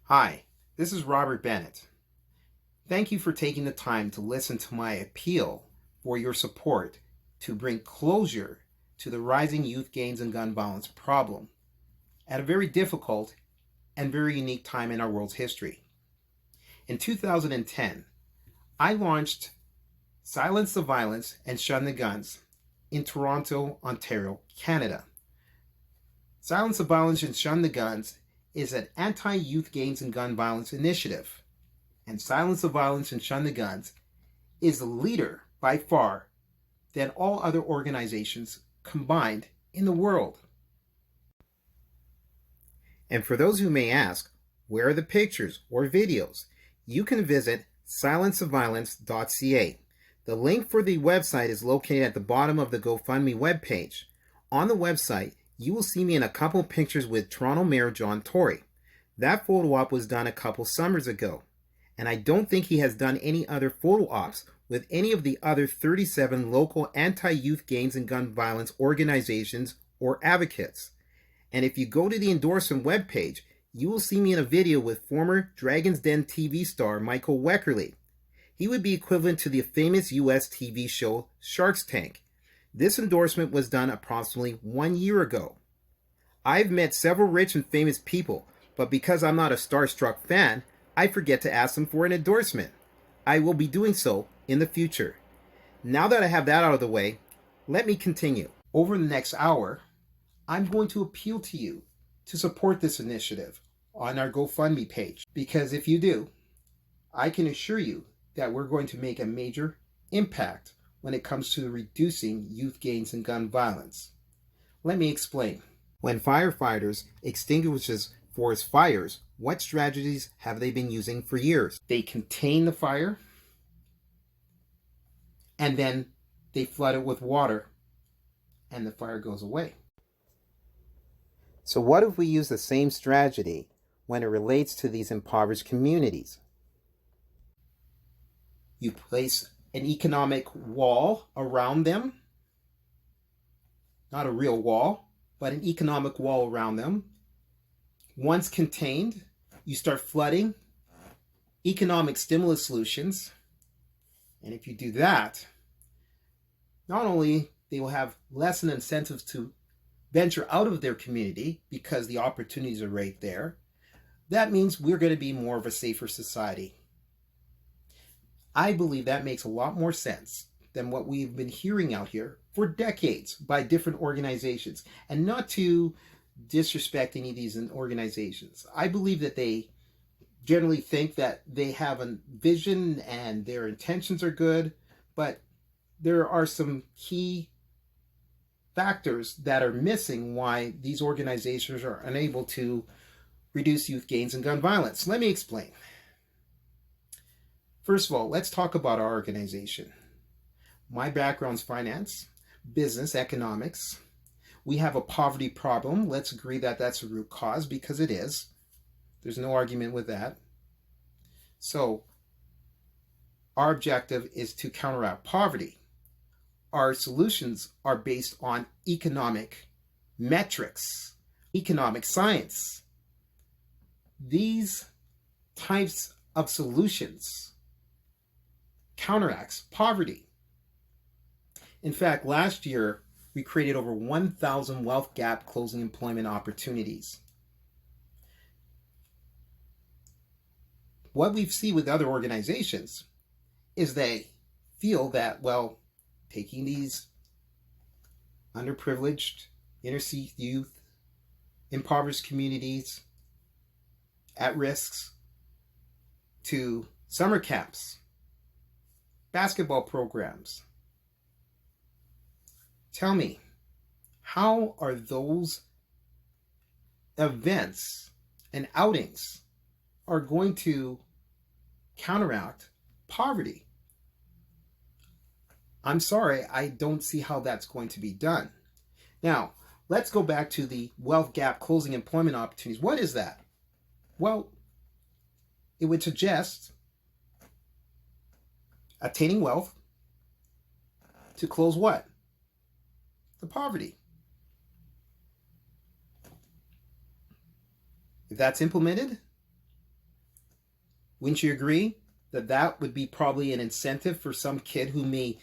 Hi, this is Robert Bennett. Thank you for taking the time to listen to my appeal for your support to bring closure to the rising youth gangs and gun violence problem at a very difficult and very unique time in our world's history. In 2010, I launched Silence the Violence and Shun the Guns in Toronto, Ontario, Canada. Silence the Violence and Shun the Guns is an anti-youth gangs and gun violence initiative. And Silence the Violence and Shun the Guns is the leader by far than all other organizations combined in the world. And for those who may ask, where are the pictures or videos? You can visit silencetheviolence.ca. The link for the website is located at the bottom of the GoFundMe webpage. On the website, you will see me in a couple pictures with Toronto Mayor John Tory. That photo op was done a couple summers ago, and I don't think he has done any other photo ops with any of the other 37 local anti-youth gangs and gun violence organizations or advocates. And if you go to the endorsement webpage, you will see me in a video with former Dragon's Den TV star Michael Weckerly. He would be equivalent to the famous US TV show Shark's Tank. This endorsement was done approximately 1 year ago. I've met several rich and famous people, but because I'm not a starstruck fan, I forget to ask them for an endorsement. I will be doing so in the future. Now that I have that out of the way, let me continue. Over the next hour, I'm going to appeal to you to support this initiative on our GoFundMe page, because if you do, I can assure you that we're going to make a major impact when it comes to reducing youth gangs and gun violence. Let me explain. When firefighters extinguishes forest fires, what strategies have they been using for years? They contain the fire, and then they flood it with water, and the fire goes away. So what if we use the same strategy when it relates to these impoverished communities? You place an economic wall around them, not a real wall, but an economic wall around them. Once contained, you start flooding economic stimulus solutions. And if you do that, not only they will have less an incentive to venture out of their community because the opportunities are right there, that means we're going to be more of a safer society. I believe that makes a lot more sense than what we've been hearing out here for decades by different organizations. And not to disrespect any of these organizations. I believe that they generally think that they have a vision and their intentions are good, but there are some key factors that are missing why these organizations are unable to reduce youth gangs and gun violence. Let me explain. First of all, let's talk about our organization. My background's finance, business, economics. We have a poverty problem. Let's agree that that's a root cause, because it is. There's no argument with that. So our objective is to counteract poverty. Our solutions are based on economic metrics, economic science. These types of solutions counteracts poverty. In fact, last year, we created over 1,000 wealth gap closing employment opportunities. What we see with other organizations is they feel that, well, taking these underprivileged, inner city youth, impoverished communities, at risks, to summer camps, basketball programs. Tell me, how are those events and outings are going to counteract poverty? I'm sorry, I don't see how that's going to be done. Now, let's go back to the wealth gap closing employment opportunities. What is that? Well, it would suggest attaining wealth to close what? The poverty. If that's implemented, Wouldn't you agree that that would be probably an incentive for some kid who may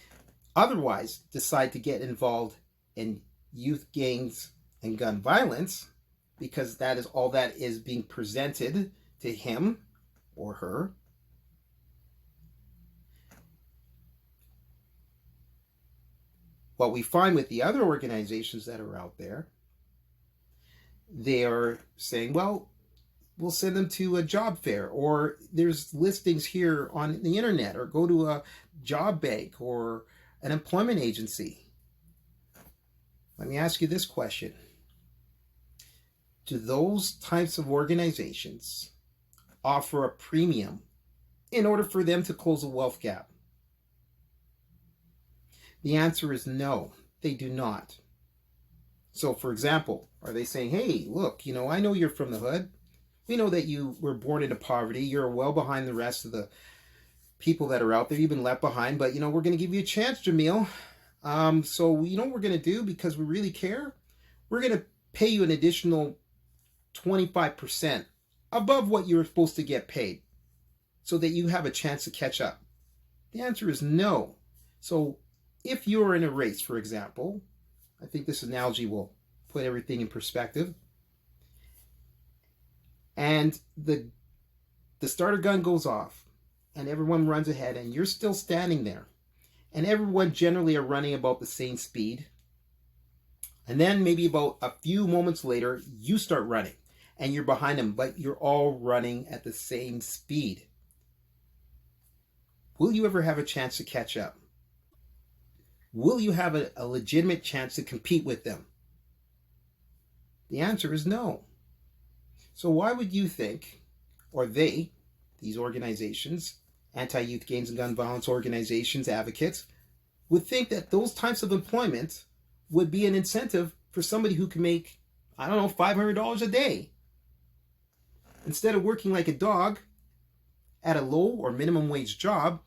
otherwise decide to get involved in youth gangs and gun violence, because that is all that is being presented to him or her? What we find with the other organizations that are out there, they are saying, well, we'll send them to a job fair, or there's listings here on the internet, or go to a job bank or an employment agency. Let me ask you this question. Do those types of organizations offer a premium in order for them to close a wealth gap? The answer is no, they do not. So, for example, are they saying, hey, look, I know you're from the hood. We know that you were born into poverty. You're well behind the rest of the people that are out there. You've been left behind, but, we're going to give you a chance, Jamil. So, you know what we're going to do, because we really care? We're going to pay you an additional 25% above what you're supposed to get paid so that you have a chance to catch up. The answer is no. So, if you're in a race, for example, I think this analogy will put everything in perspective, and the starter gun goes off and everyone runs ahead and you're still standing there, and everyone generally are running about the same speed, and then maybe about a few moments later you start running and you're behind them, but you're all running at the same speed. Will you ever have a chance to catch up? Will you have a legitimate chance to compete with them? The answer is no. So why would you think, or they, these organizations, anti-youth gangs and gun violence organizations, advocates, would think that those types of employment would be an incentive for somebody who can make, $500 a day? Instead of working like a dog at a low or minimum wage job,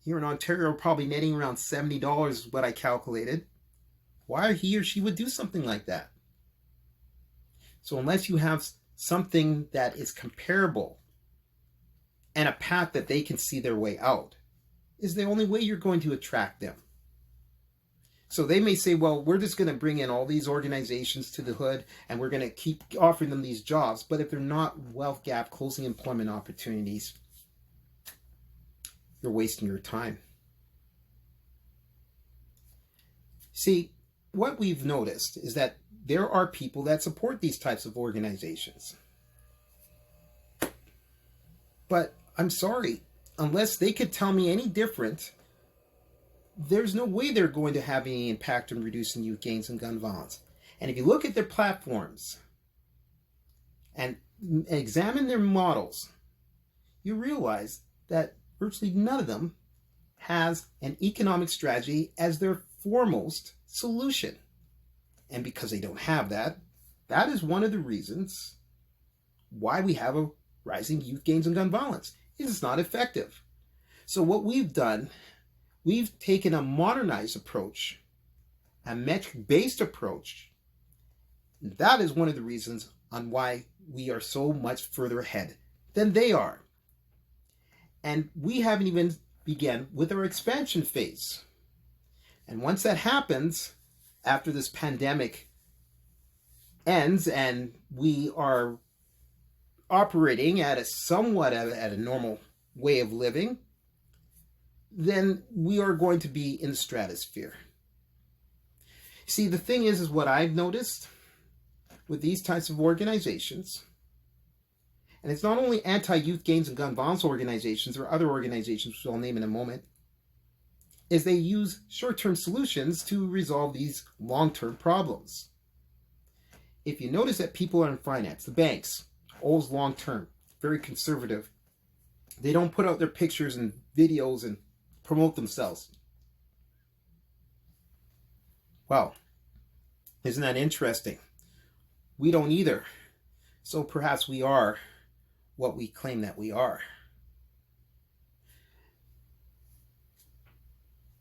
here in Ontario, probably netting around $70 is what I calculated. Why he or she would do something like that? So unless you have something that is comparable and a path that they can see their way out, is the only way you're going to attract them. So they may say, well, we're just going to bring in all these organizations to the hood and we're going to keep offering them these jobs. But if they're not wealth gap closing employment opportunities, you're wasting your time. See, what we've noticed is that there are people that support these types of organizations. But I'm sorry, unless they could tell me any different, there's no way they're going to have any impact in reducing youth gangs and gun violence. And if you look at their platforms and examine their models, you realize that virtually none of them has an economic strategy as their foremost solution. And because they don't have that, that is one of the reasons why we have a rising youth gangs and gun violence. It is not effective. So what we've done, we've taken a modernized approach, a metric-based approach. And that is one of the reasons on why we are so much further ahead than they are. And we haven't even begun with our expansion phase. And once that happens, after this pandemic ends and we are operating at a normal way of living, then we are going to be in the stratosphere. See, the thing is what I've noticed with these types of organizations, and it's not only anti-youth gangs and gun violence organizations, or other organizations, which I'll name in a moment, is they use short-term solutions to resolve these long-term problems. If you notice that people are in finance, the banks, always long-term, very conservative. They don't put out their pictures and videos and promote themselves. Well, isn't that interesting? We don't either. So perhaps we are what we claim that we are.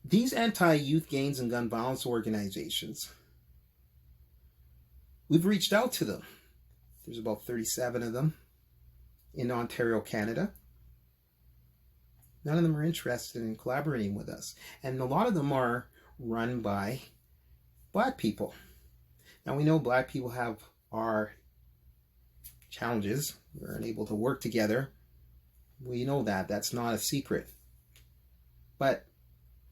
These anti-youth gangs and gun violence organizations, we've reached out to them. There's about 37 of them in Ontario, Canada. None of them are interested in collaborating with us. And a lot of them are run by Black people. Now, we know Black people have our challenges. We're unable to work together. We know that. That's not a secret. But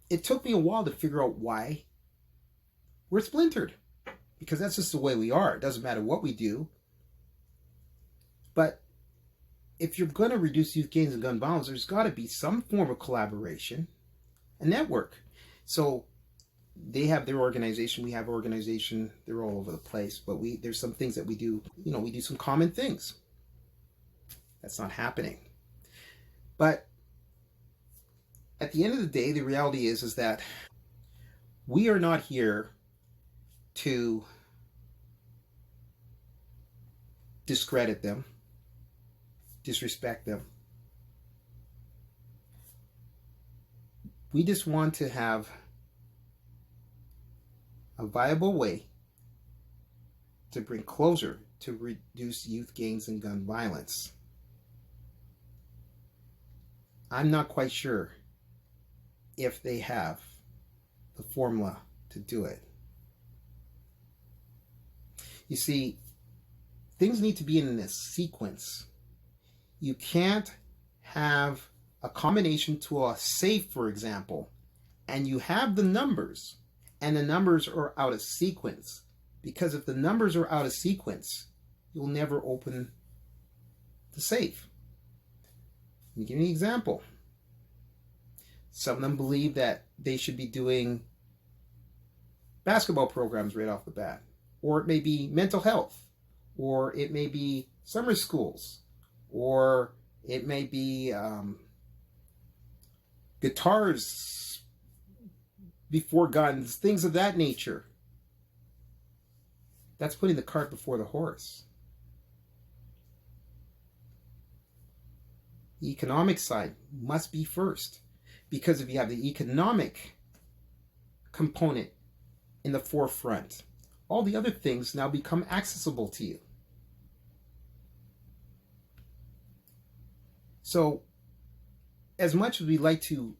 it took me a while to figure out why we're splintered. Because that's just the way we are. It doesn't matter what we do. But if you're going to reduce youth gangs and gun violence, there's got to be some form of collaboration, a network. So they have their organization, we have organization, they're all over the place, but there's some things that we do, we do some common things. That's not happening. But at the end of the day, the reality is that we are not here to discredit them, disrespect them. We just want to have a viable way to bring closure to reduce youth gangs and gun violence. I'm not quite sure if they have the formula to do it. You see, things need to be in a sequence. You can't have a combination to a safe, for example, and you have the numbers, and the numbers are out of sequence. Because if the numbers are out of sequence, you'll never open the safe. Let me give you an example. Some of them believe that they should be doing basketball programs right off the bat. Or it may be mental health. Or it may be summer schools. Or it may be guitars before guns, things of that nature. That's putting the cart before the horse. The economic side must be first. Because if you have the economic component in the forefront, all the other things now become accessible to you. So, as much as we like to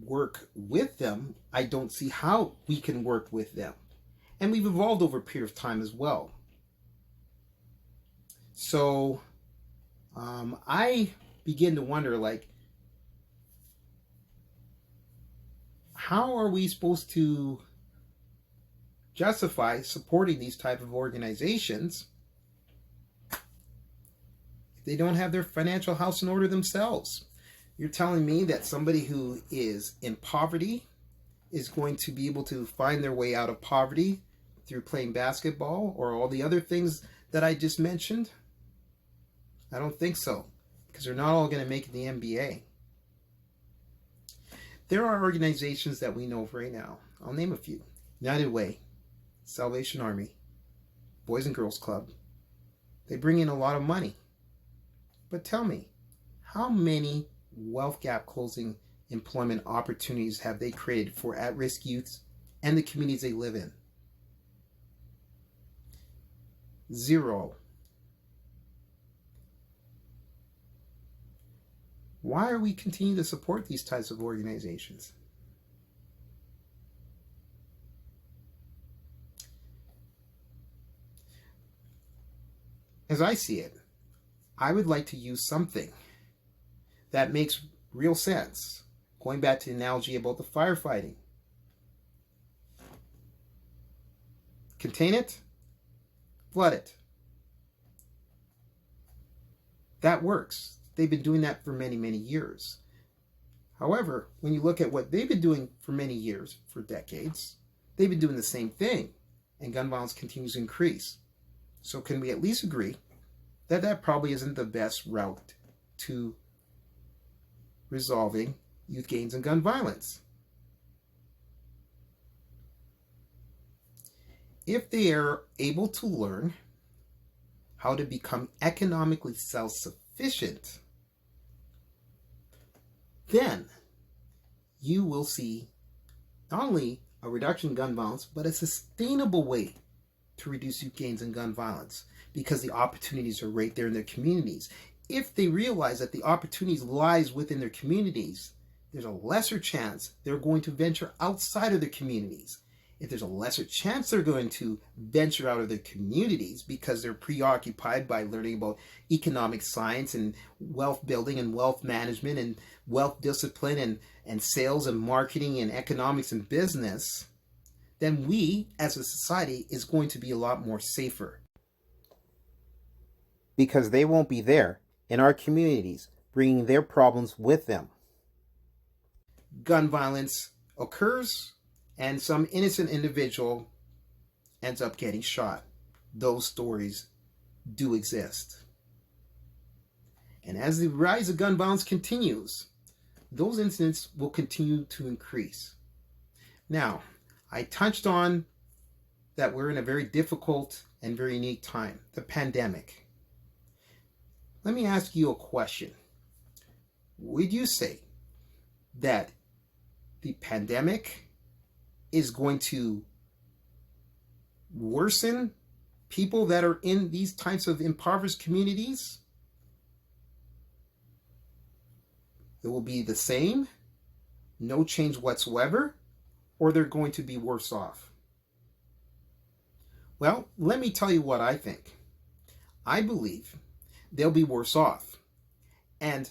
work with them, I don't see how we can work with them. And we've evolved over a period of time as well. So, I begin to wonder, how are we supposed to justify supporting these type of organizations if they don't have their financial house in order themselves? You're telling me that somebody who is in poverty is going to be able to find their way out of poverty through playing basketball or all the other things that I just mentioned? I don't think so, because they're not all going to make it the NBA. There are organizations that we know of right now. I'll name a few. United Way, Salvation Army, Boys and Girls Club. They bring in a lot of money. But tell me, how many wealth gap closing employment opportunities have they created for at-risk youths and the communities they live in? Zero. Why are we continuing to support these types of organizations? As I see it, I would like to use something that makes real sense. Going back to the analogy about the firefighting. Contain it, flood it. That works. They've been doing that for many, many years. However, when you look at what they've been doing for many years, for decades, they've been doing the same thing, and gun violence continues to increase. So can we at least agree that that probably isn't the best route to resolving youth gangs and gun violence? If they are able to learn how to become economically self-sufficient, then you will see not only a reduction in gun violence, but a sustainable way to reduce youth gangs and gun violence, because the opportunities are right there in their communities. If they realize that the opportunities lies within their communities, there's a lesser chance they're going to venture outside of their communities. If there's a lesser chance they're going to venture out of their communities because they're preoccupied by learning about economic science and wealth building and wealth management and wealth discipline and sales and marketing and economics and business, then we as a society is going to be a lot more safer. Because they won't be there in our communities bringing their problems with them. Gun violence occurs and some innocent individual ends up getting shot. Those stories do exist. And as the rise of gun violence continues, those incidents will continue to increase. Now, I touched on that we're in a very difficult and very unique time, the pandemic. Let me ask you a question. Would you say that the pandemic is going to worsen people that are in these types of impoverished communities? It will be the same, no change whatsoever, or they're going to be worse off? Well, let me tell you what I think. I believe they'll be worse off. And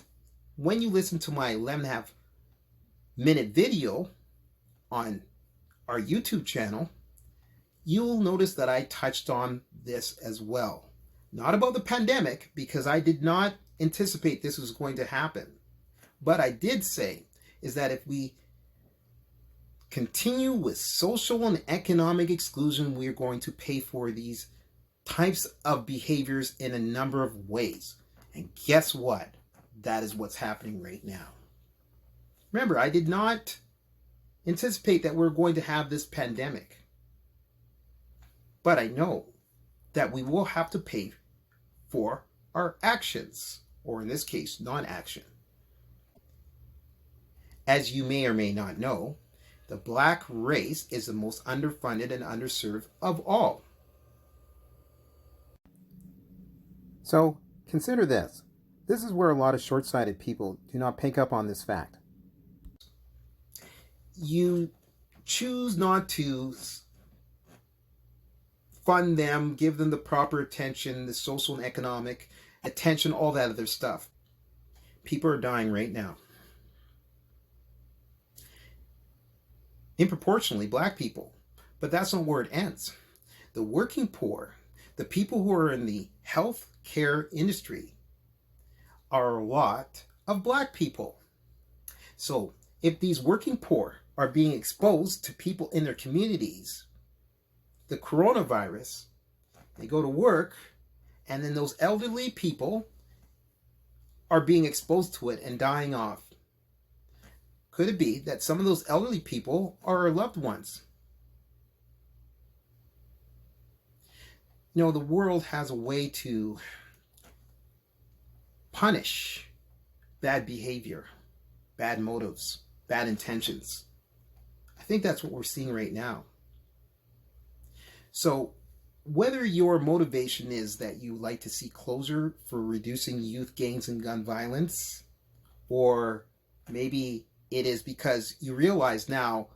when you listen to my 11.5-minute video on our YouTube channel, you'll notice that I touched on this as well. Not about the pandemic, because I did not anticipate this was going to happen. But I did say is that if we continue with social and economic exclusion, we're going to pay for these types of behaviors in a number of ways. And guess what? That is what's happening right now. Remember, I did not anticipate that we're going to have this pandemic. But I know that we will have to pay for our actions, or in this case, non-action. As you may or may not know, the black race is the most underfunded and underserved of all. So consider this. This is where a lot of short-sighted people do not pick up on this fact. You choose not to fund them, give them the proper attention, the social and economic attention, all that other stuff. People are dying right now. Disproportionately, black people. But that's not where it ends. The working poor, the people who are in the health care industry, are a lot of black people. So if these working poor are being exposed to people in their communities, the coronavirus, they go to work, and then those elderly people are being exposed to it and dying off. Could it be that some of those elderly people are our loved ones? You know, the world has a way to punish bad behavior, bad motives, bad intentions. I think that's what we're seeing right now. So whether your motivation is that you like to see closure for reducing youth gangs and gun violence, or maybe it is because you realize now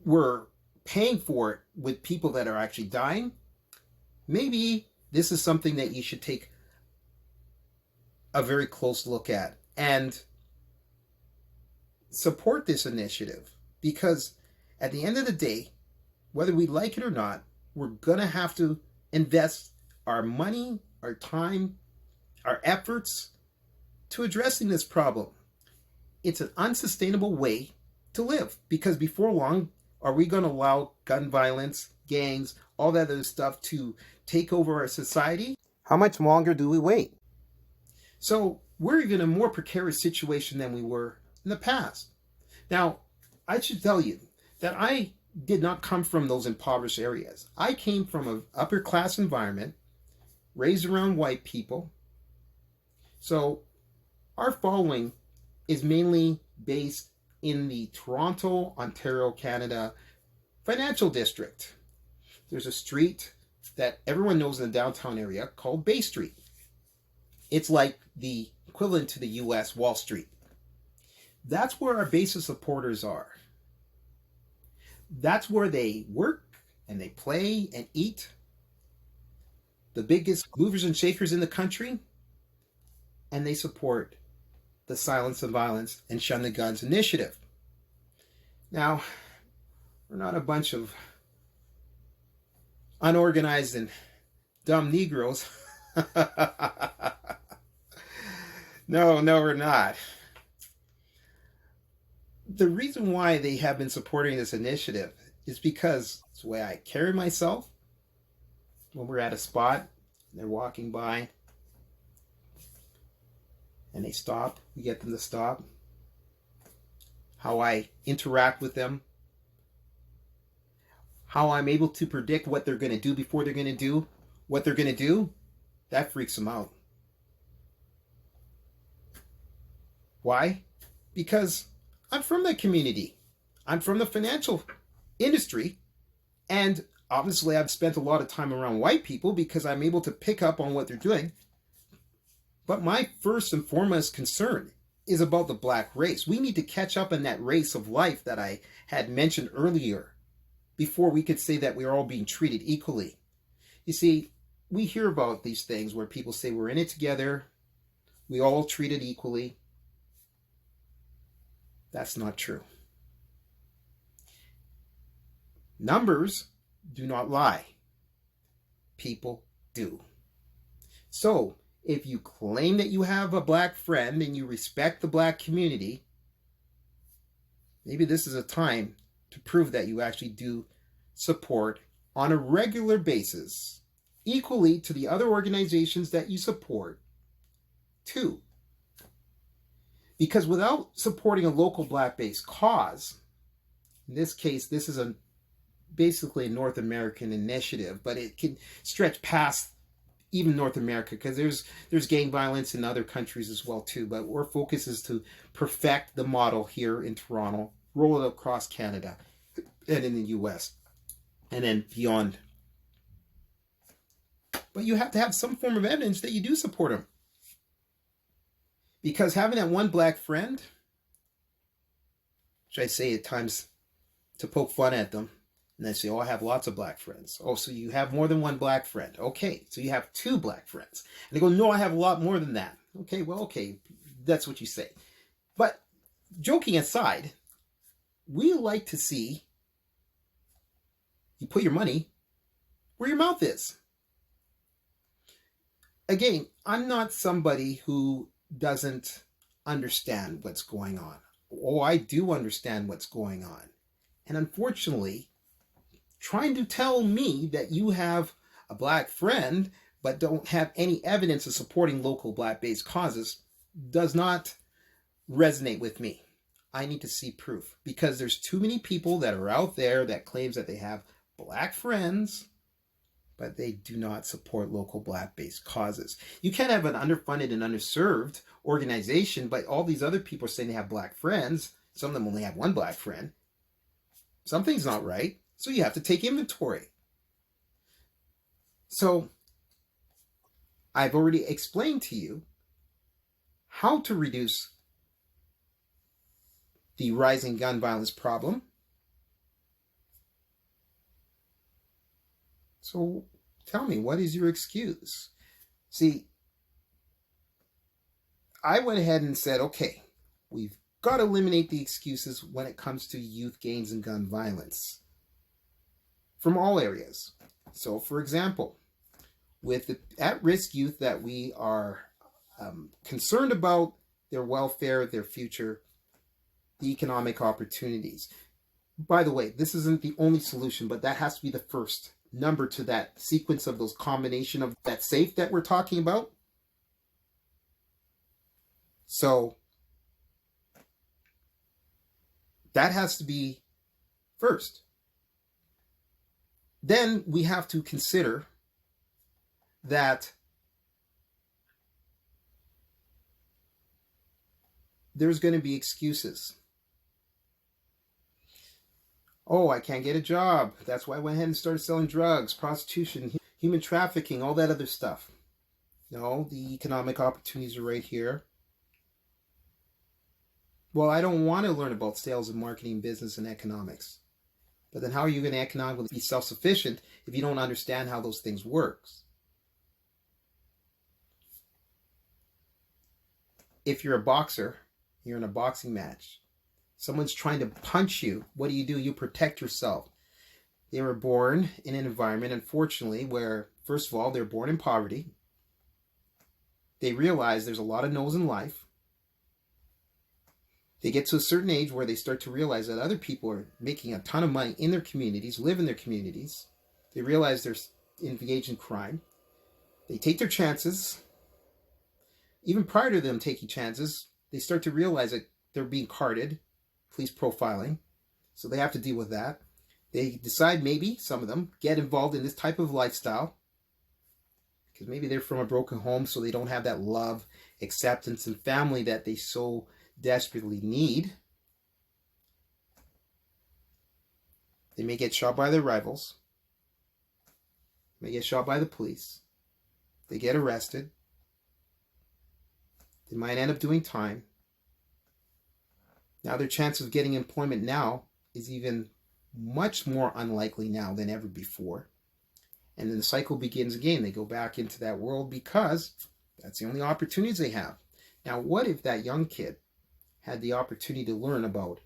we're paying for it with people that are actually dying, maybe this is something that you should take a very close look at and support this initiative. Because at the end of the day, whether we like it or not, we're going to have to invest our money, our time, our efforts to addressing this problem. It's an unsustainable way to live, because before long, are we going to allow gun violence, gangs, all that other stuff to take over our society? How much longer do we wait? So we're even in a more precarious situation than we were in the past. Now, I should tell you that I did not come from those impoverished areas. I came from an upper class environment, raised around white people. So our following is mainly based in the Toronto, Ontario, Canada financial district. There's a street that everyone knows in the downtown area called Bay Street. It's like the equivalent to the US Wall Street. That's where our base of supporters are. That's where they work and they play and eat. The biggest movers and shakers in the country, and they support the Silence of Violence and Shun the Guns initiative. Now, we're not a bunch of unorganized and dumb Negroes. No, we're not. The reason why they have been supporting this initiative is because it's the way I carry myself. When we're at a spot, they're walking by, and they stop, we get them to stop. How I interact with them. How I'm able to predict what they're going to do before they're going to do what they're going to do. That freaks them out. Why? Because I'm from that community. I'm from the financial industry. And obviously I've spent a lot of time around white people because I'm able to pick up on what they're doing. But my first and foremost concern is about the black race. We need to catch up in that race of life that I had mentioned earlier before we could say that we're all being treated equally. You see, we hear about these things where people say we're in it together, we all treated equally. That's not true. Numbers do not lie. People do. So, if you claim that you have a black friend and you respect the black community, maybe this is a time to prove that you actually do support on a regular basis, equally to the other organizations that you support, too. Because without supporting a local black-based cause, in this case, this is basically a North American initiative, but it can stretch past even North America, because there's gang violence in other countries as well too. But our focus is to perfect the model here in Toronto, roll it across Canada and in the US, and then beyond. But you have to have some form of evidence that you do support them. Because having that one black friend, which I say at times to poke fun at them, and they say, oh, I have lots of black friends. Oh, so you have more than one black friend. Okay, so you have two black friends. And they go, no, I have a lot more than that. Okay, well, okay, that's what you say. But joking aside, we like to see you put your money where your mouth is. Again, I'm not somebody who doesn't understand what's going on. Oh, I do understand what's going on. And unfortunately, trying to tell me that you have a black friend but don't have any evidence of supporting local black-based causes does not resonate with me. I need to see proof, because there's too many people that are out there that claims that they have black friends, but they do not support local black-based causes. You can't have an underfunded and underserved organization, but all these other people are saying they have black friends. Some of them only have one black friend. Something's not right. So you have to take inventory. So I've already explained to you how to reduce the rising gun violence problem. So tell me, what is your excuse? See, I went ahead and said, okay, we've got to eliminate the excuses when it comes to youth gangs and gun violence from all areas. So, for example, with the at-risk youth that we are concerned about their welfare, their future, the economic opportunities. By the way, this isn't the only solution, but that has to be the first number to that sequence of those combination of that safe that we're talking about. So that has to be first. Then we have to consider that there's going to be excuses. Oh, I can't get a job. That's why I went ahead and started selling drugs, prostitution, human trafficking, all that other stuff. No, the economic opportunities are right here. Well, I don't want to learn about sales and marketing, business, and economics. But then how are you going to economically be self-sufficient if you don't understand how those things work? If you're a boxer, you're in a boxing match. Someone's trying to punch you. What do? You protect yourself. They were born in an environment, unfortunately, where, first of all, they're born in poverty. They realize there's a lot of no's in life. They get to a certain age where they start to realize that other people are making a ton of money in their communities, live in their communities. They realize they're engaged in crime. They take their chances. Even prior to them taking chances, they start to realize that they're being carded, police profiling. So they have to deal with that. They decide, maybe, some of them, get involved in this type of lifestyle. Because maybe they're from a broken home, so they don't have that love, acceptance, and family that they so desperately need. They may get shot by their rivals. They may get shot by the police. They get arrested. They might end up doing time. Now their chance of getting employment now is even much more unlikely now than ever before. And then the cycle begins again. They go back into that world because that's the only opportunities they have. Now, what if that young kid had the opportunity to learn about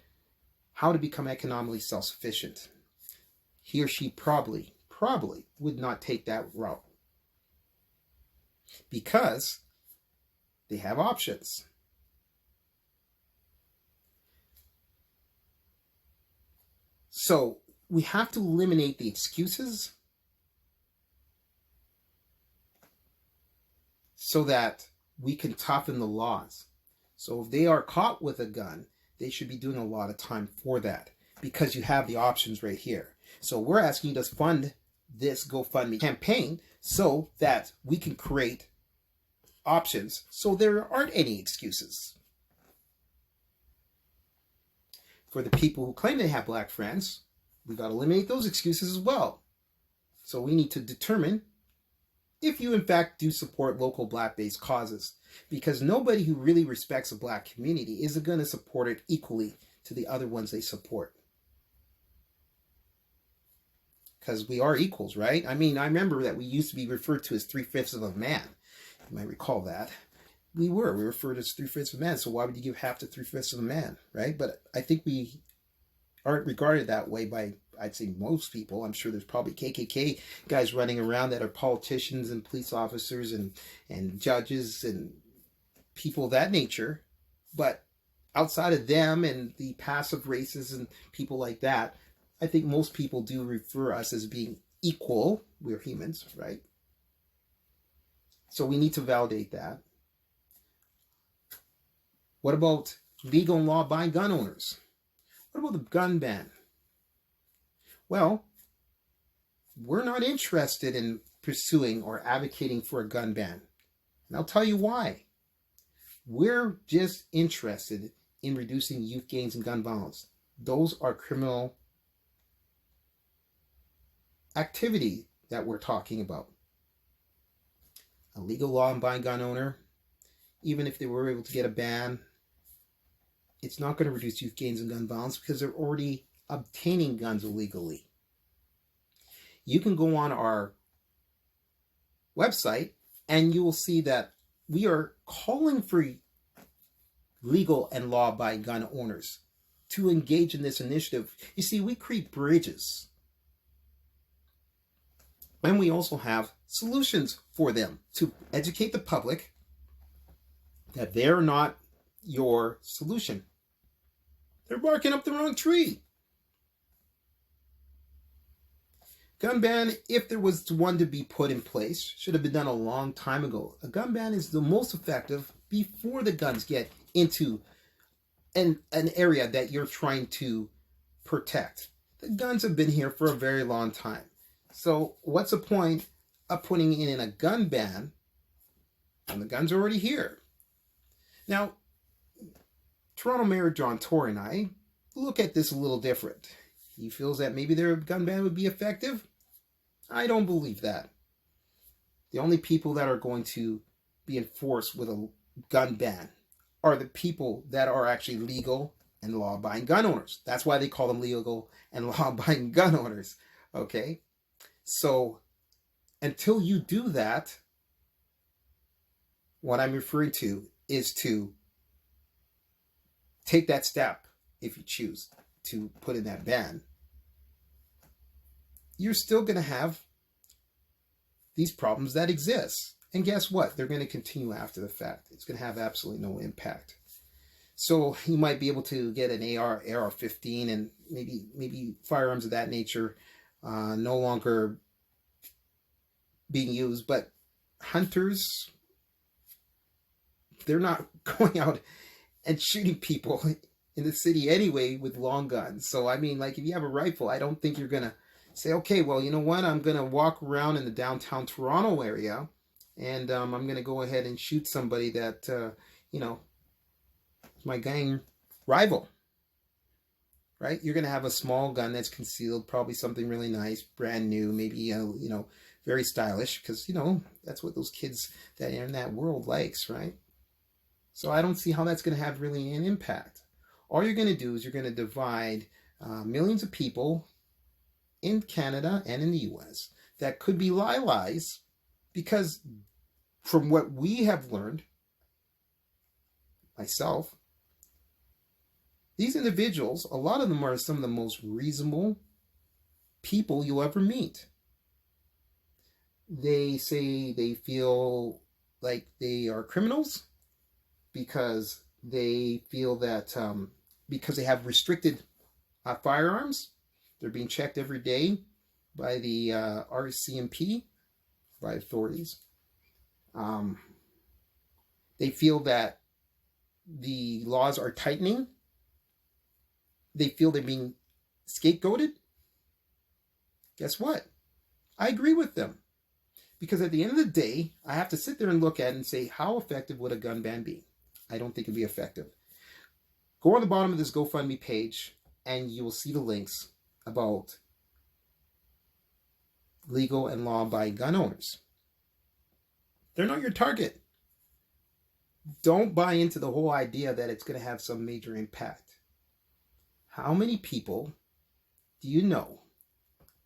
how to become economically self-sufficient? He or she probably would not take that route because they have options. So we have to eliminate the excuses so that we can toughen the laws. So if they are caught with a gun, they should be doing a lot of time for that because you have the options right here. So we're asking you to fund this GoFundMe campaign so that we can create options so there aren't any excuses. For the people who claim they have black friends, we got to eliminate those excuses as well. So we need to determine if you in fact do support local black-based causes, because nobody who really respects a black community isn't going to support it equally to the other ones they support. Because we are equals, right? I mean, I remember that we used to be referred to as 3/5 of a man. You might recall that. We were referred as 3/5 of a man, so why would you give half to 3/5 of a man, right? But I think we aren't regarded that way by, I'd say, most people. I'm sure there's probably KKK guys running around that are politicians and police officers and judges and people of that nature. But outside of them and the passive races and people like that, I think most people do refer us as being equal. We're humans, right? So we need to validate that. What about legal and law-abiding gun owners? What about the gun ban? Well, we're not interested in pursuing or advocating for a gun ban. And I'll tell you why. We're just interested in reducing youth gangs and gun violence. Those are criminal activity that we're talking about. A legal law-abiding gun owner, even if they were able to get a ban, it's not going to reduce youth gangs and gun violence because they're already obtaining guns illegally. You can go on our website and you will see that we are calling for legal and law-abiding gun owners to engage in this initiative. You see, we create bridges. And we also have solutions for them to educate the public that they're not your solution. They're barking up the wrong tree. Gun ban, if there was one to be put in place, should have been done a long time ago. A gun ban is the most effective before the guns get into an area that you're trying to protect. The guns have been here for a very long time. So what's the point of putting in a gun ban when the guns are already here? Now, Toronto Mayor John Tory and I look at this a little different. He feels that maybe their gun ban would be effective. I don't believe that. The only people that are going to be enforced with a gun ban are the people that are actually legal and law-abiding gun owners. That's why they call them legal and law-abiding gun owners. Okay? So until you do that, what I'm referring to is to take that step, if you choose to put in that ban. You're still going to have these problems that exist. And guess what? They're going to continue after the fact. It's going to have absolutely no impact. So you might be able to get an AR-15 and maybe firearms of that nature no longer being used. But hunters, they're not going out and shooting people in the city anyway with long guns. So, I mean, like if you have a rifle, I don't think you're going to say, okay, well, you know what? I'm going to walk around in the downtown Toronto area and I'm going to go ahead and shoot somebody that, my gang rival, right? You're going to have a small gun that's concealed, probably something really nice, brand new, maybe, very stylish, because, that's what those kids that are in that world likes, right? So I don't see how that's going to have really an impact. All you're going to do is you're going to divide millions of people in Canada and in the US that could be lies, because from what we have learned, myself, these individuals, a lot of them are some of the most reasonable people you'll ever meet. They say they feel like they are criminals because they feel that because they have restricted firearms, they're being checked every day by the RCMP, by authorities. They feel that the laws are tightening. They feel they're being scapegoated. Guess what? I agree with them. Because at the end of the day, I have to sit there and look at it and say, how effective would a gun ban be? I don't think it'd be effective. Go on the bottom of this GoFundMe page and you will see the links about legal and law-abiding gun owners. They're not your target. Don't buy into the whole idea that it's going to have some major impact. How many people do you know?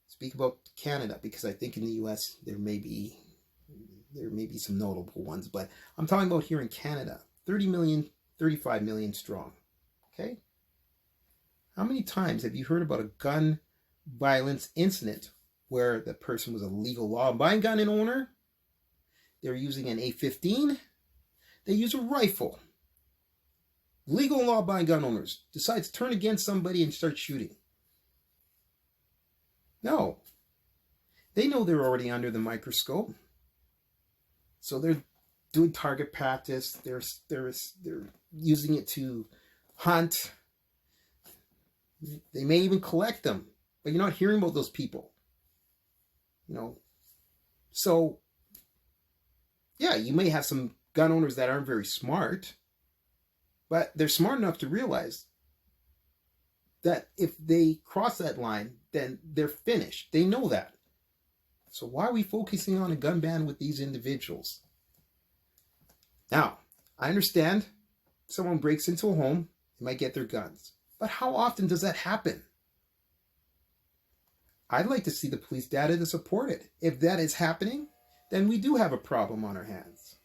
Speak about Canada, because I think in the US there may be some notable ones, but I'm talking about here in Canada, 30 million, 35 million strong. Okay? How many times have you heard about a gun violence incident where the person was a legal law-abiding gun owner? They're using an A-15. They use a rifle. Legal and law-abiding gun owners decide to turn against somebody and start shooting. No. They know they're already under the microscope. So they're doing target practice. They're using it to hunt. They may even collect them. But you're not hearing about those people. So, yeah, you may have some gun owners that aren't very smart. But they're smart enough to realize that if they cross that line, then they're finished. They know that. So why are we focusing on a gun ban with these individuals? Now, I understand someone breaks into a home, they might get their guns. But how often does that happen? I'd like to see the police data to support it. If that is happening, then we do have a problem on our hands.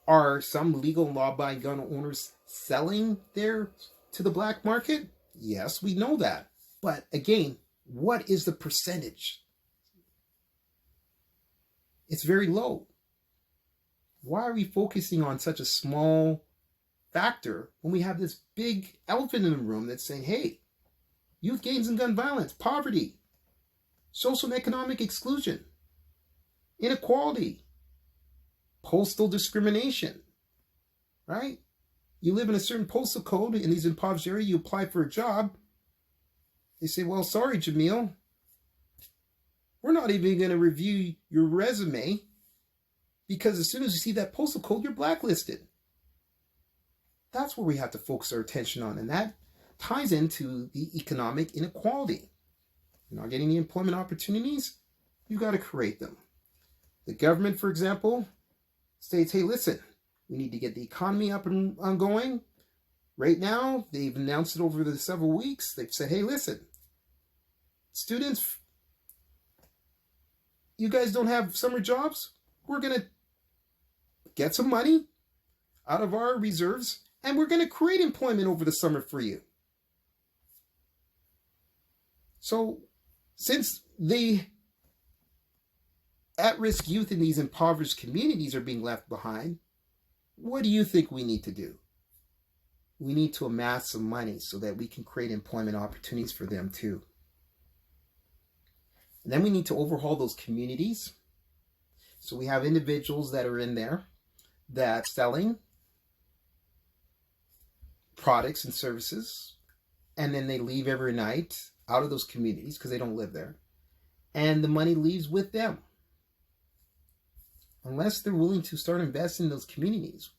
Are some legal and law-abiding gun owners selling there to the black market? Yes, we know that. But again, what is the percentage? It's very low. Why are we focusing on such a small factor when we have this big elephant in the room that's saying, hey, youth gains in gun violence, poverty, social and economic exclusion, inequality, postal discrimination, right? You live in a certain postal code in these impoverished areas, you apply for a job. They say, well, sorry, Jamil, we're not even going to review your resume because as soon as you see that postal code, you're blacklisted. That's where we have to focus our attention on, and that ties into the economic inequality. You're not getting the employment opportunities, you've got to create them. The government, for example, states, hey, listen, We need to get the economy up and going. Right now, they've announced it over the several weeks. They've said, hey, listen, students, you guys don't have summer jobs? We're going to get some money out of our reserves, and we're going to create employment over the summer for you. So, since the at-risk youth in these impoverished communities are being left behind, what do you think we need to do? We need to amass some money so that we can create employment opportunities for them too. And then we need to overhaul those communities. So we have individuals that are in there that are selling products and services, and then they leave every night out of those communities because they don't live there. And the money leaves with them. Unless they're willing to start investing in those communities,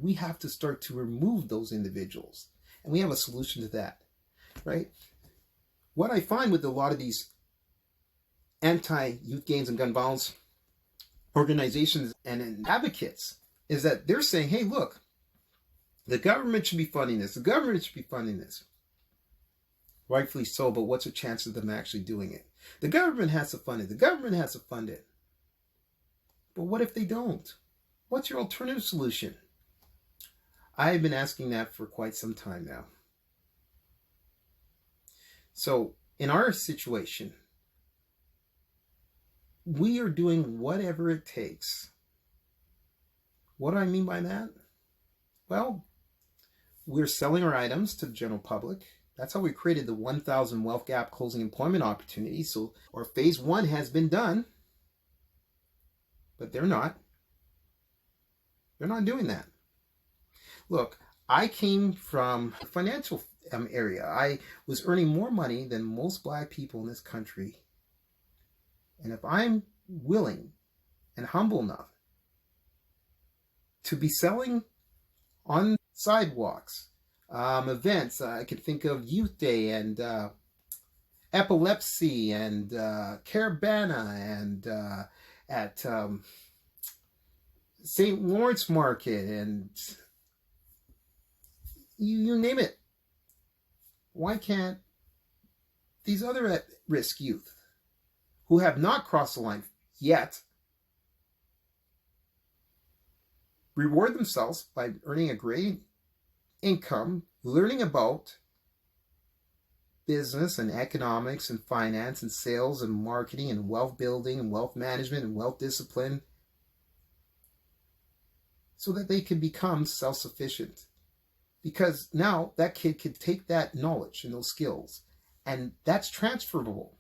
we have to start to remove those individuals. And we have a solution to that, right? What I find with a lot of these anti-youth gangs and gun violence organizations and advocates is that they're saying, hey, look, the government should be funding this. The government should be funding this. Rightfully so, but what's the chance of them actually doing it? The government has to fund it. The government has to fund it. But what if they don't? What's your alternative solution? I've been asking that for quite some time now. So in our situation, we are doing whatever it takes. What do I mean by that? Well, we're selling our items to the general public. That's how we created the 1,000 wealth gap closing employment opportunities. So our phase 1 has been done. But they're not. They're not doing that. Look, I came from a financial area. I was earning more money than most black people in this country. And if I'm willing and humble enough to be selling on sidewalks, events, I could think of Youth Day and Epilepsy and Caravana and at St. Lawrence Market and you name it. Why can't these other at-risk youth who have not crossed the line yet reward themselves by earning a great income, learning about business and economics and finance and sales and marketing and wealth building and wealth management and wealth discipline so that they can become self-sufficient? Because now that kid could take that knowledge and those skills, and that's transferable.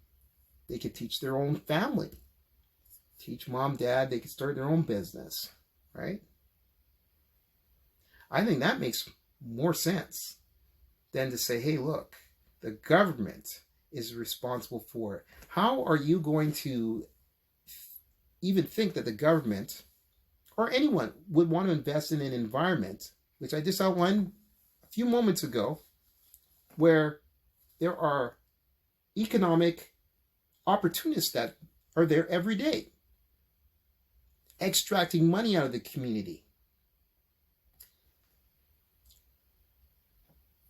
They could teach their own family, teach mom, dad, they could start their own business, right? I think that makes more sense than to say, hey, look, the government is responsible for it. How are you going to even think that the government or anyone would want to invest in an environment, which I just outlined a few moments ago, where there are economic opportunists that are there every day, extracting money out of the community?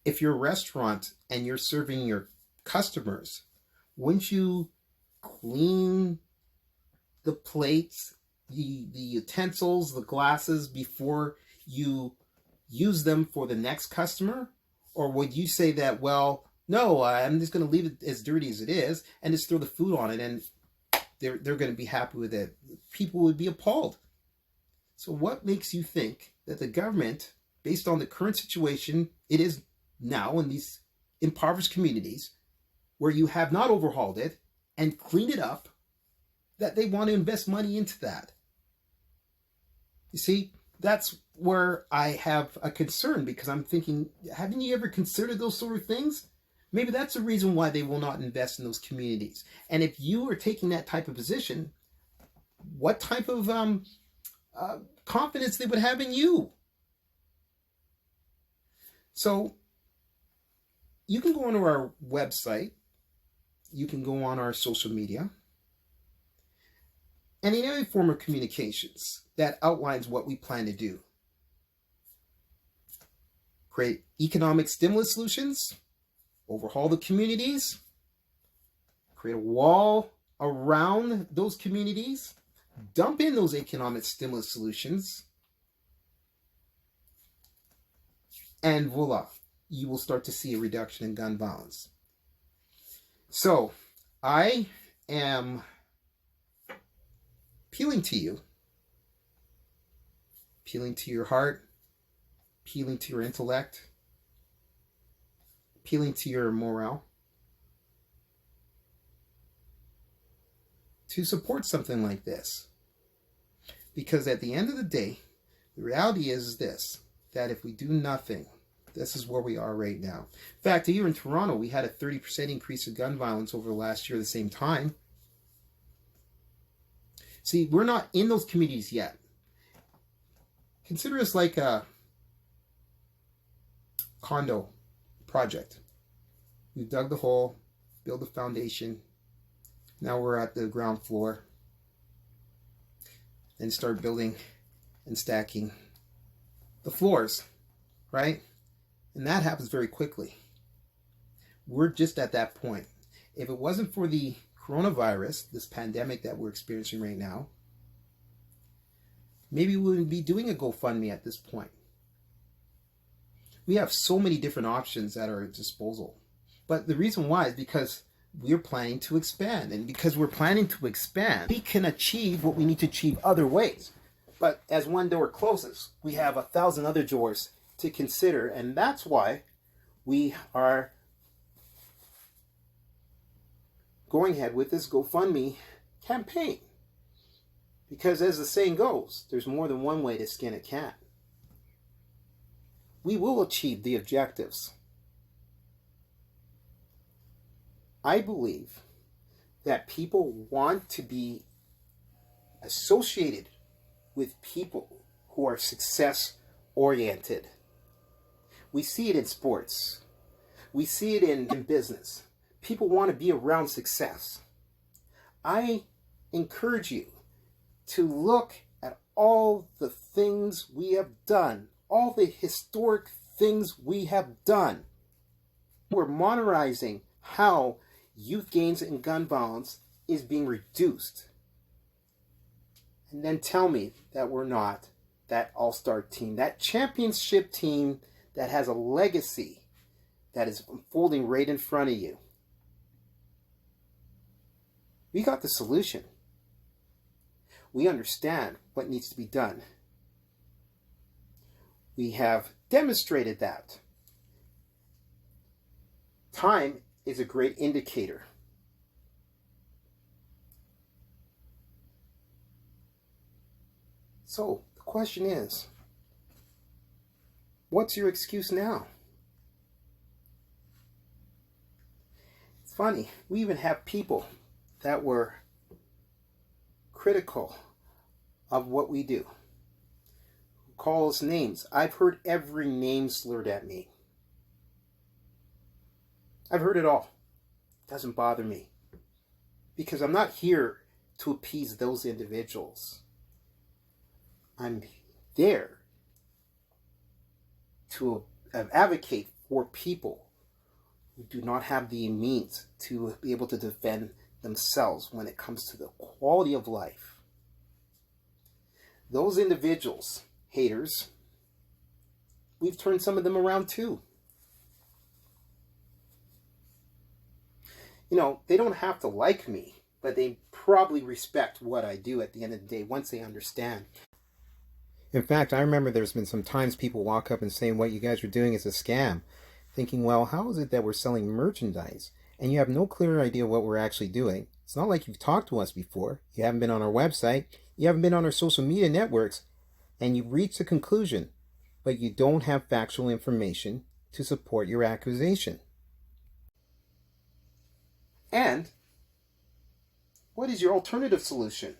If you're a restaurant and you're serving your customers, wouldn't you clean the plates, the utensils, the glasses before you use them for the next customer? Or would you say that, well, no, I'm just going to leave it as dirty as it is and just throw the food on it and they're going to be happy with it? People would be appalled. So what makes you think that the government, based on the current situation it is now in these impoverished communities where you have not overhauled it and cleaned it up, that they want to invest money into that? You see, that's where I have a concern, because I'm thinking, haven't you ever considered those sort of things? Maybe that's the reason why they will not invest in those communities. And if you are taking that type of position, what type of confidence they would have in you? So you can go onto our website, you can go on our social media, and in any form of communications that outlines what we plan to do. create economic stimulus solutions, overhaul the communities, create a wall around those communities, dump in those economic stimulus solutions, and voila, you will start to see a reduction in gun violence. So I am appealing to you, appealing to your heart, appealing to your intellect, appealing to your morale, to support something like this. Because at the end of the day, the reality is this, that if we do nothing, this is where we are right now. In fact, here in Toronto, we had a 30% increase in gun violence over the last year at the same time. See, we're not in those communities yet. Consider us like a condo project. We dug the hole, built the foundation. Now we're at the ground floor. And start building and stacking the floors, right? And that happens very quickly. We're just at that point. If it wasn't for the coronavirus, this pandemic that we're experiencing right now, maybe we wouldn't be doing a GoFundMe at this point. We have so many different options at our disposal. But the reason why is because we're planning to expand. And because we're planning to expand, we can achieve what we need to achieve other ways. But as one door closes, we have 1,000 other doors to consider. And that's why we are going ahead with this GoFundMe campaign. Because as the saying goes, there's more than one way to skin a cat. We will achieve the objectives. I believe that people want to be associated with people who are success-oriented. We see it in sports. We see it in business. People want to be around success. I encourage you to look at all the things we have done, all the historic things we have done. We're monitoring how youth gains and gun violence is being reduced. And then tell me that we're not that all-star team, that championship team that has a legacy that is unfolding right in front of you. We got the solution. We understand what needs to be done. We have demonstrated that. Time is a great indicator. So the question is, what's your excuse now? It's funny, we even have people that were critical of what we do, who call us names. I've heard every name slurred at me. I've heard it all. It doesn't bother me. Because I'm not here to appease those individuals. I'm there to advocate for people who do not have the means to be able to defend themselves when it comes to the quality of life. Those individuals, haters, we've turned some of them around too. You know, they don't have to like me, but they probably respect what I do at the end of the day once they understand. In fact, I remember there's been some times people walk up and saying what you guys are doing is a scam. Thinking, well, how is it that we're selling merchandise and you have no clear idea what we're actually doing? It's not like you've talked to us before. You haven't been on our website. You haven't been on our social media networks. And you've reached a conclusion, but you don't have factual information to support your accusation. And what is your alternative solution?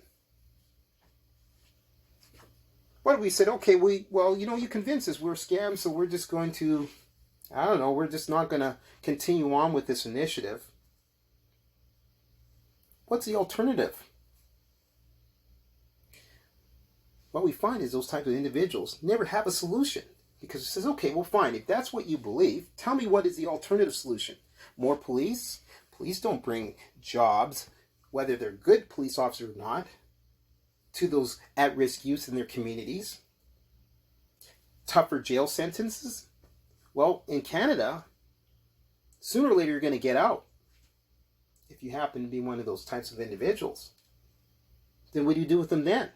What we said, okay, you convinced us we're scams, so we're just going to, we're just not going to continue on with this initiative. What's the alternative? What we find is those types of individuals never have a solution. Because it says, okay, well, fine. If that's what you believe, tell me what is the alternative solution. More police? Police don't bring jobs, whether they're good police officers or not, to those at-risk youth in their communities. Tougher jail sentences? Well, in Canada, sooner or later you're going to get out. If you happen to be one of those types of individuals, then what do you do with them then?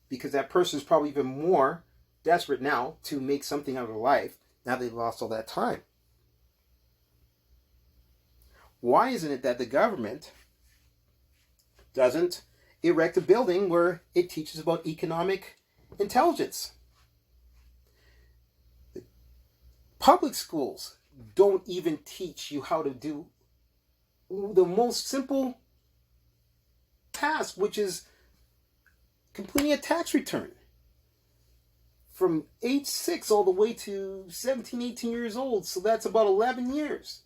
Because that person is probably even more desperate now to make something out of their life now they've lost all that time. Why isn't it that the government doesn't erect a building where it teaches about economic intelligence? The public schools don't even teach you how to do the most simple task, which is completing a tax return. From age 6 all the way to 17, 18 years old. So that's about 11 years.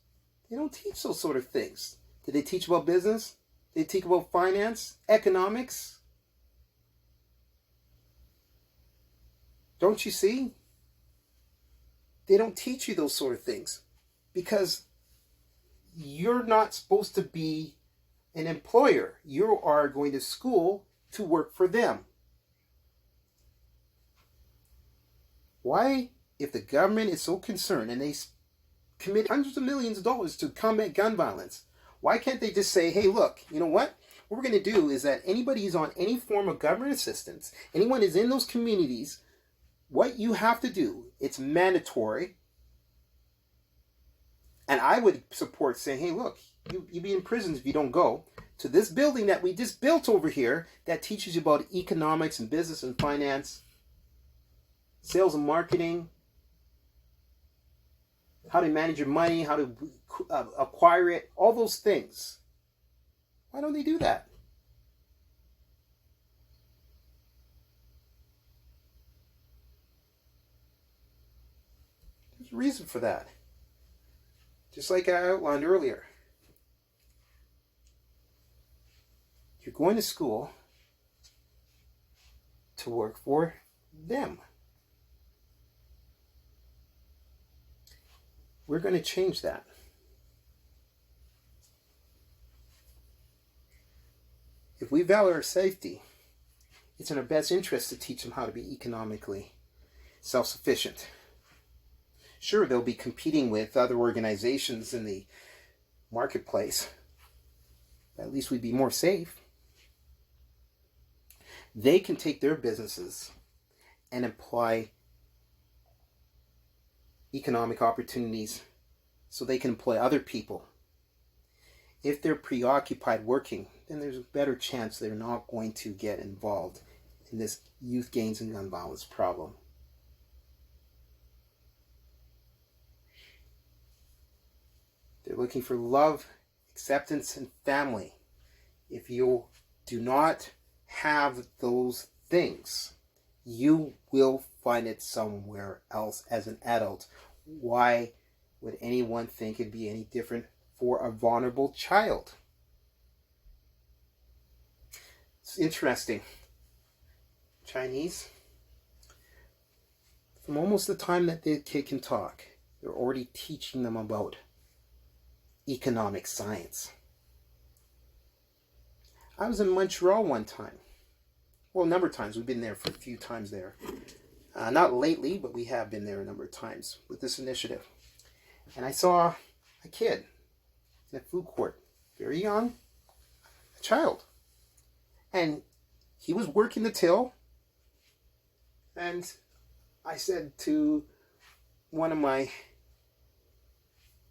They don't teach those sort of things. Did they teach about business? Did they teach about finance, economics? Don't you see? They don't teach you those sort of things because you're not supposed to be an employer. You are going to school to work for them. Why, if the government is so concerned and they commit hundreds of millions of dollars to combat gun violence, why can't they just say, hey, look, you know what? What we're going to do is that anybody who's on any form of government assistance, anyone is in those communities, what you have to do, it's mandatory. And I would support saying, hey, look, you'll be in prison if you don't go to this building that we just built over here that teaches you about economics and business and finance, sales and marketing, how to manage your money, how to acquire it, all those things. Why don't they do that? There's a reason for that. Just like I outlined earlier. You're going to school to work for them. We're going to change that. If we value our safety, it's in our best interest to teach them how to be economically self-sufficient. Sure, they'll be competing with other organizations in the marketplace, but at least we'd be more safe. They can take their businesses and apply economic opportunities so they can employ other people. If they're preoccupied working, then there's a better chance they're not going to get involved in this youth gangs and gun violence problem. They're looking for love, acceptance, and family. If you do not have those things, you will find it somewhere else as an adult. Why would anyone think it'd be any different for a vulnerable child? It's interesting. Chinese, from almost the time that the kid can talk, they're already teaching them about economic science. I was in Montreal one time. Well, a number of times. We've been there for a few times there. Not lately, but we have been there a number of times with this initiative. And I saw a kid in a food court, very young, a child. And he was working the till. And I said to one of my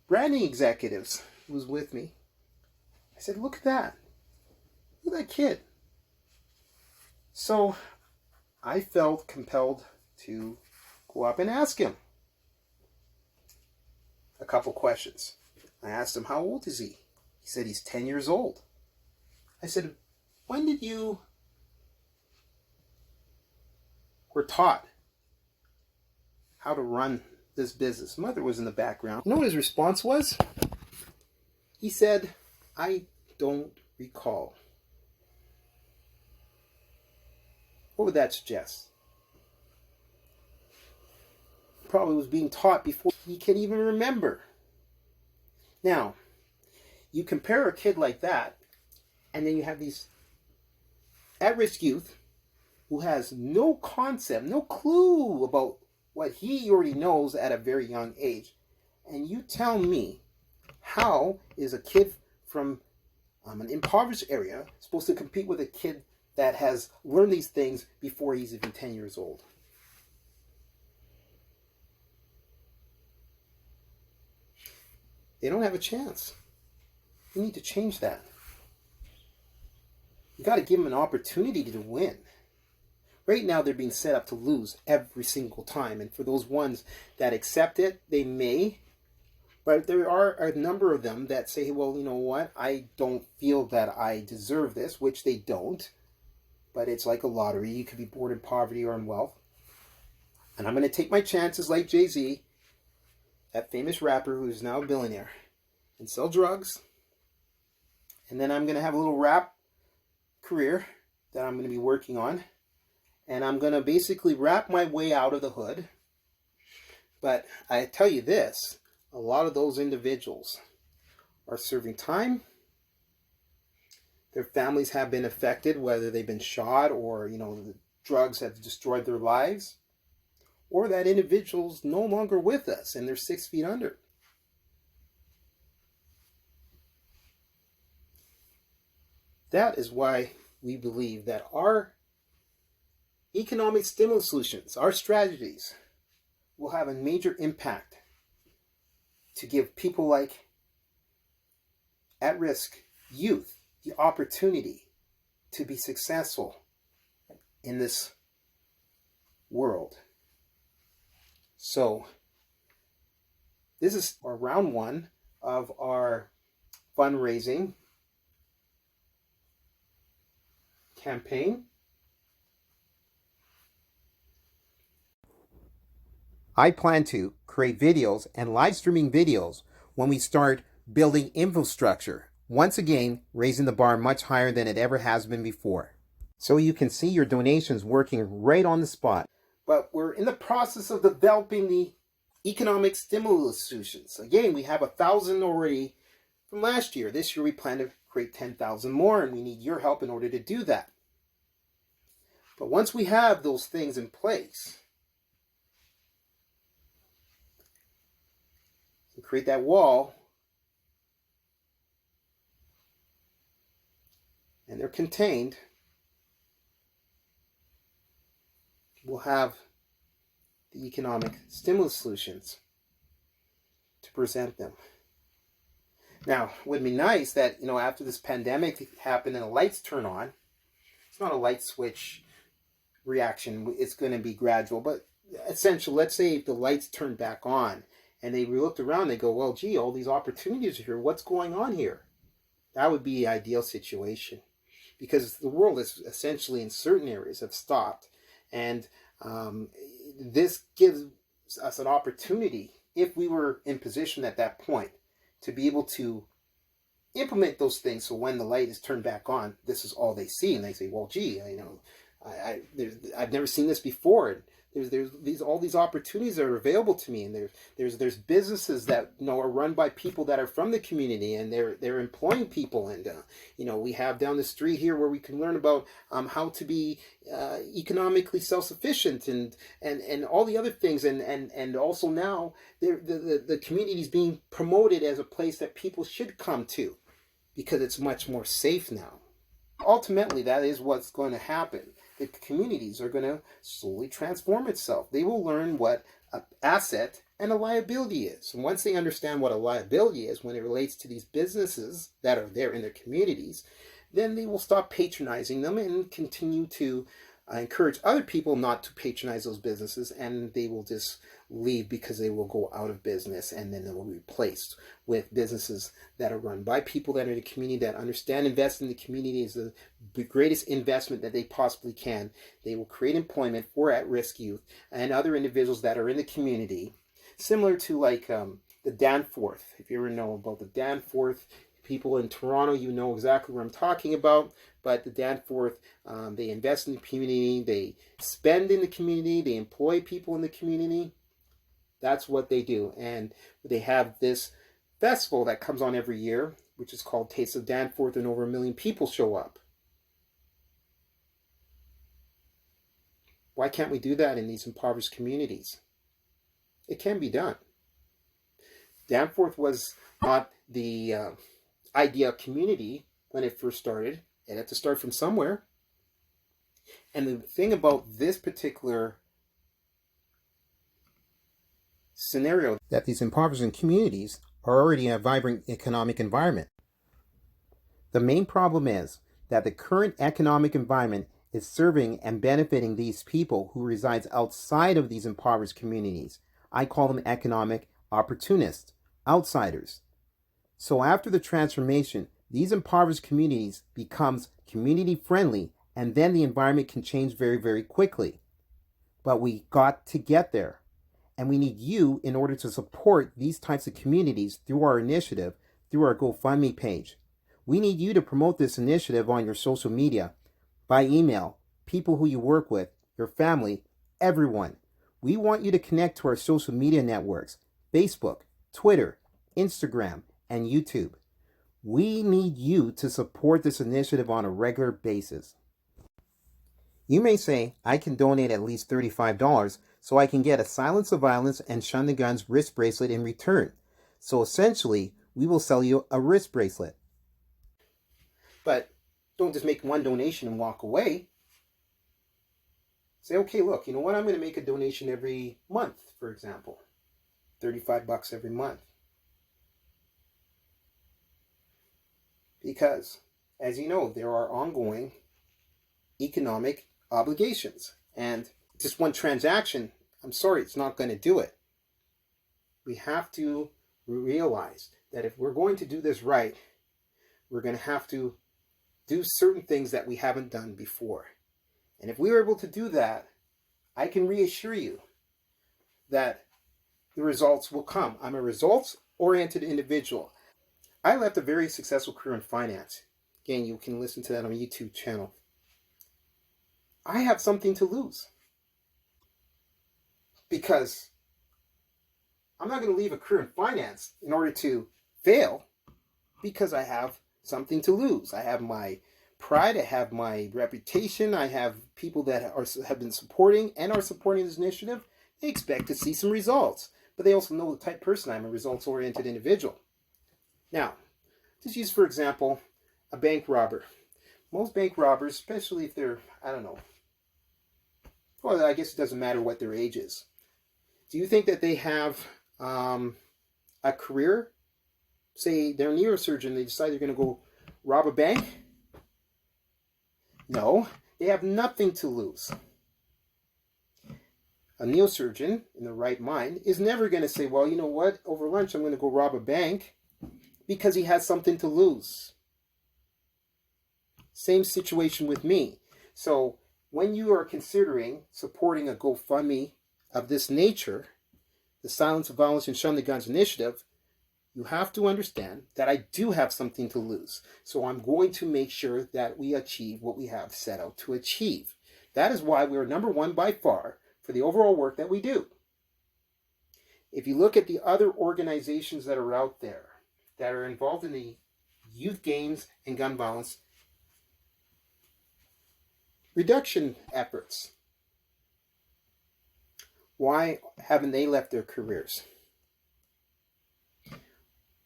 branding executives who was with me, I said, look at that. Look at that kid. So I felt compelled to go up and ask him a couple questions. I asked him, how old is he? He said he's 10 years old. I said, when did you were taught how to run this business? Mother was in the background. You know what his response was? He said, I don't recall. What would that suggest? probably was being taught before he can even remember. Now, you compare a kid like that, and then you have these at-risk youth who has no concept, no clue about what he already knows at a very young age. And you tell me, how is a kid from an impoverished area supposed to compete with a kid that has learned these things before he's even 10 years old? They don't have a chance. You need to change that. You got to give them an opportunity to win. Right now, they're being set up to lose every single time. And for those ones that accept it, they may. But there are a number of them that say, well, you know what? I don't feel that I deserve this, which they don't. But it's like a lottery. You could be born in poverty or in wealth. And I'm going to take my chances like Jay-Z, that famous rapper who's now a billionaire, and sell drugs. And then I'm going to have a little rap career that I'm going to be working on. And I'm going to basically rap my way out of the hood. But I tell you this, a lot of those individuals are serving time. Their families have been affected, whether they've been shot or, the drugs have destroyed their lives. Or that individual's no longer with us and they're 6 feet under. That is why we believe that our economic stimulus solutions, our strategies, will have a major impact to give people like at-risk youth the opportunity to be successful in this world. So, this is our round one of our fundraising campaign. I plan to create videos and live streaming videos when we start building infrastructure. Once again, raising the bar much higher than it ever has been before. So you can see your donations working right on the spot. But we're in the process of developing the economic stimulus solutions. Again, we have 1,000 already from last year. This year we plan to create 10,000 more, and we need your help in order to do that. But once we have those things in place, and create that wall, and they're contained, we'll have the economic stimulus solutions to present them. Now, it would be nice that, after this pandemic happened and the lights turn on, it's not a light switch reaction, it's going to be gradual, but essentially, let's say if the lights turn back on and they looked around, they go, well, gee, all these opportunities are here, what's going on here? That would be the ideal situation, because the world is essentially, in certain areas, have stopped. And this gives us an opportunity, if we were in position at that point, to be able to implement those things. So when the light is turned back on, this is all they see, and they say, "Well, gee, I've never seen this before." There's all these opportunities that are available to me, and there's businesses that are run by people that are from the community, and they're employing people, and we have down the street here where we can learn about how to be economically self-sufficient and all the other things, and also now the community is being promoted as a place that people should come to because it's much more safe now. Ultimately, that is what's going to happen. The communities are going to slowly transform itself. They will learn what an asset and a liability is. And once they understand what a liability is when it relates to these businesses that are there in their communities, then they will stop patronizing them and continue to encourage other people not to patronize those businesses, and they will just leave because they will go out of business, and then they will be replaced with businesses that are run by people that are in the community, that understand investing in the community is the greatest investment that they possibly can. They will create employment for at-risk youth and other individuals that are in the community, similar to like the Danforth. If you ever know about the Danforth people in Toronto, you know exactly what I'm talking about. But the Danforth, they invest in the community, they spend in the community, they employ people in the community. That's what they do. And they have this festival that comes on every year, which is called Taste of Danforth, and over 1 million people show up. Why can't we do that in these impoverished communities? It can be done. Danforth was not the idea community when it first started. It had to start from somewhere. And the thing about this particular scenario, that these impoverished communities are already in a vibrant economic environment. The main problem is that the current economic environment is serving and benefiting these people who reside outside of these impoverished communities. I call them economic opportunists, outsiders. So after the transformation, these impoverished communities becomes community friendly, and then the environment can change very, very quickly. But we got to get there. And we need you in order to support these types of communities through our initiative, through our GoFundMe page. We need you to promote this initiative on your social media, by email, people who you work with, your family, everyone. We want you to connect to our social media networks, Facebook, Twitter, Instagram, and YouTube. We need you to support this initiative on a regular basis. You may say, I can donate at least $35 so I can get a Silence the Violence and Shun the Guns wrist bracelet in return. So essentially, we will sell you a wrist bracelet. But don't just make one donation and walk away. Say, okay, look, you know what? I'm going to make a donation every month, for example. $35 every month. Because, as you know, there are ongoing economic obligations. And just one transaction, I'm sorry, it's not going to do it. We have to realize that if we're going to do this right, we're going to have to do certain things that we haven't done before. And if we were able to do that, I can reassure you that the results will come. I'm a results-oriented individual. I left a very successful career in finance. Again, you can listen to that on my YouTube channel. I have something to lose. Because I'm not going to leave a career in finance in order to fail, because I have something to lose. I have my pride, I have my reputation, I have people that have been supporting and are supporting this initiative. They expect to see some results, but they also know the type of person I'm, a results-oriented individual. Now, just use, for example, a bank robber. Most bank robbers, especially if they're, I don't know, well, I guess it doesn't matter what their age is. Do you think that they have a career? Say they're a neurosurgeon, they decide they're going to go rob a bank? No, they have nothing to lose. A neurosurgeon in the right mind is never going to say, well, you know what, over lunch I'm going to go rob a bank, because he has something to lose. Same situation with me. So when you are considering supporting a GoFundMe of this nature, the Silence of Violence and Shun the Guns initiative, you have to understand that I do have something to lose. So I'm going to make sure that we achieve what we have set out to achieve. That is why we are number one by far for the overall work that we do. If you look at the other organizations that are out there that are involved in the youth games and gun violence reduction efforts, why haven't they left their careers?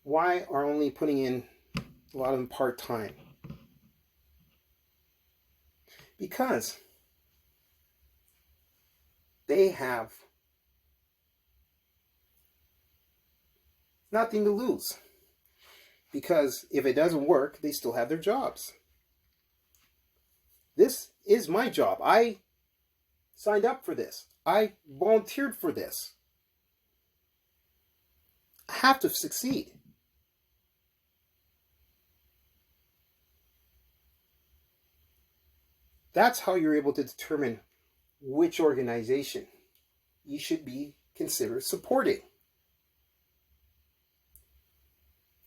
Why are only putting in a lot of them part-time? Because they have nothing to lose. Because if it doesn't work, they still have their jobs. This is my job. I signed up for this. I volunteered for this. I have to succeed. That's how you're able to determine which organization you should be considered supporting.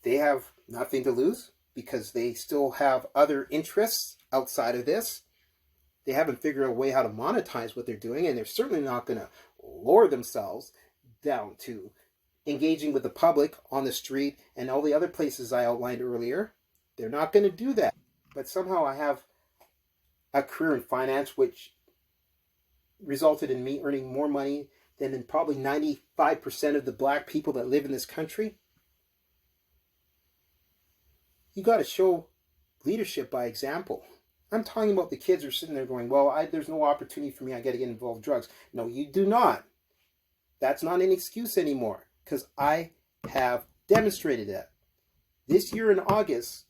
They have nothing to lose because they still have other interests outside of this. They haven't figured out a way how to monetize what they're doing, and they're certainly not going to lower themselves down to engaging with the public on the street and all the other places I outlined earlier. They're not going to do that. But somehow I have a career in finance, which resulted in me earning more money than in probably 95% of the black people that live in this country. You got to show leadership by example. I'm talking about the kids who are sitting there going, well, there's no opportunity for me. I got to get involved in drugs. No, you do not. That's not an excuse anymore, because I have demonstrated that. This year in August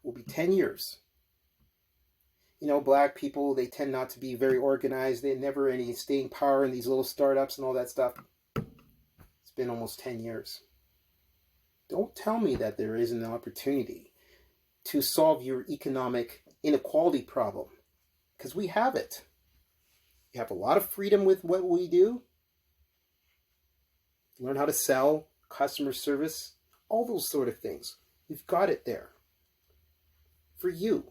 will be 10 years. You know, black people, they tend not to be very organized. They never any staying power in these little startups and all that stuff. It's been almost 10 years. Don't tell me that there isn't an opportunity to solve your economic inequality problem, because we have it. We have a lot of freedom with what we do. Learn how to sell, customer service, all those sort of things. We've got it there for you.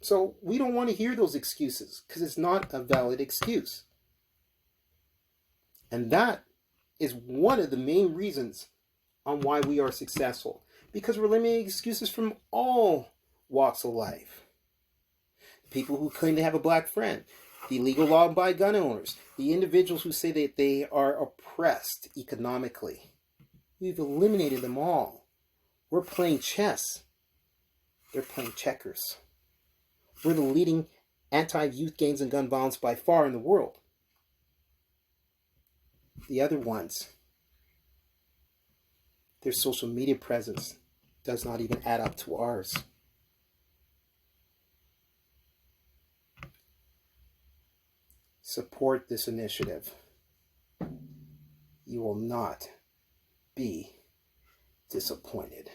So we don't want to hear those excuses, because it's not a valid excuse. And that is one of the main reasons on why we are successful, because we're eliminating excuses from all walks of life. The people who claim to have a black friend, the illegal law-abiding gun owners, the individuals who say that they are oppressed economically. We've eliminated them all. We're playing chess. They're playing checkers. We're the leading anti-youth gangs and gun violence by far in the world. The other ones, their social media presence does not even add up to ours. Support this initiative. You will not be disappointed.